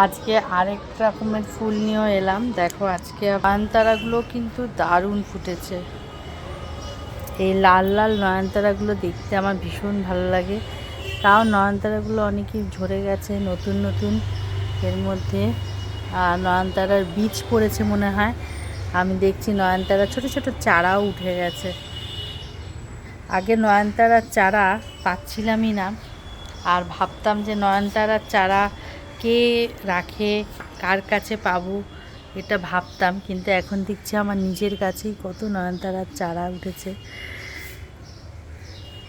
আজকে আরেক রকমের ফুল নিয়েও এলাম। দেখো আজকে নয়নতারাগুলো কিন্তু দারুণ ফুটেছে। এই লাল লাল নয়নতারাগুলো দেখতে আমার ভীষণ ভালো লাগে। তাও নয়নতারাগুলো অনেকই ঝরে গেছে, নতুন নতুন এর মধ্যে নয়নতারার বীজ পড়েছে মনে হয়। আমি দেখছি নয়নতারা ছোট ছোট চারাও উঠে গেছে। আগে নয়নতারার চারা পাচ্ছিলামই না, আর ভাবতাম যে নয়নতারার চারা কে রাখে, কার কাছে পাবো, এটা ভাবতাম। কিন্তু এখন দেখছি আমার নিজের কাছেই কত নয়নতারার চারা উঠেছে।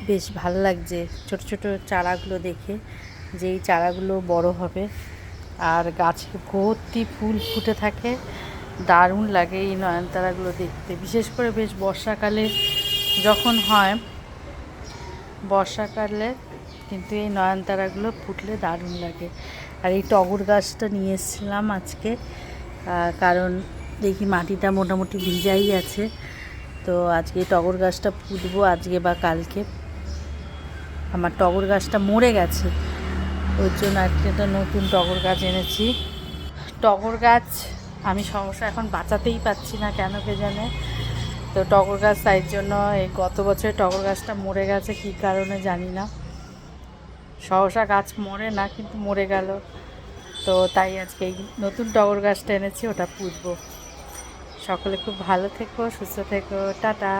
বেশ ভালো লাগছে ছোট ছোট চারাগুলো দেখে, যে এই চারাগুলো বড় হবে আর গাছে ভর্তি ফুল ফুটে থাকে। দারুণ লাগে এই নয়নতারাগুলো দেখতে, বিশেষ করে বেশ বর্ষাকালে যখন হয়। বর্ষাকালে কিন্তু এই নয়নতারাগুলো ফুটলে দারুণ লাগে। আর এই টগর গাছটা নিয়ে এসেছিলাম আজকে, কারণ দেখি মাটিটা মোটামুটি ভিজাই আছে। তো আজকে টগর গাছটা পুঁতবো আজকে বা কালকে। আমার টগর গাছটা মরে গেছে, ওর জন্য একটা নতুন টগর গাছ এনেছি। টগর গাছ আমি সমস্যা এখন বাঁচাতেই পারছি না, কেন কে জানে। তো টগর গাছ তাই জন্য এই গত বছর টগর গাছটা মরে গেছে, কী কারণে জানি না। সহসা গাছ মরে না, কিন্তু মরে গেল। তো তাই আজকে এই নতুন টগর গাছটা এনেছি, ওটা পুঁতবো। সকলে খুব ভালো থেকো, সুস্থ থেকো, টাটা।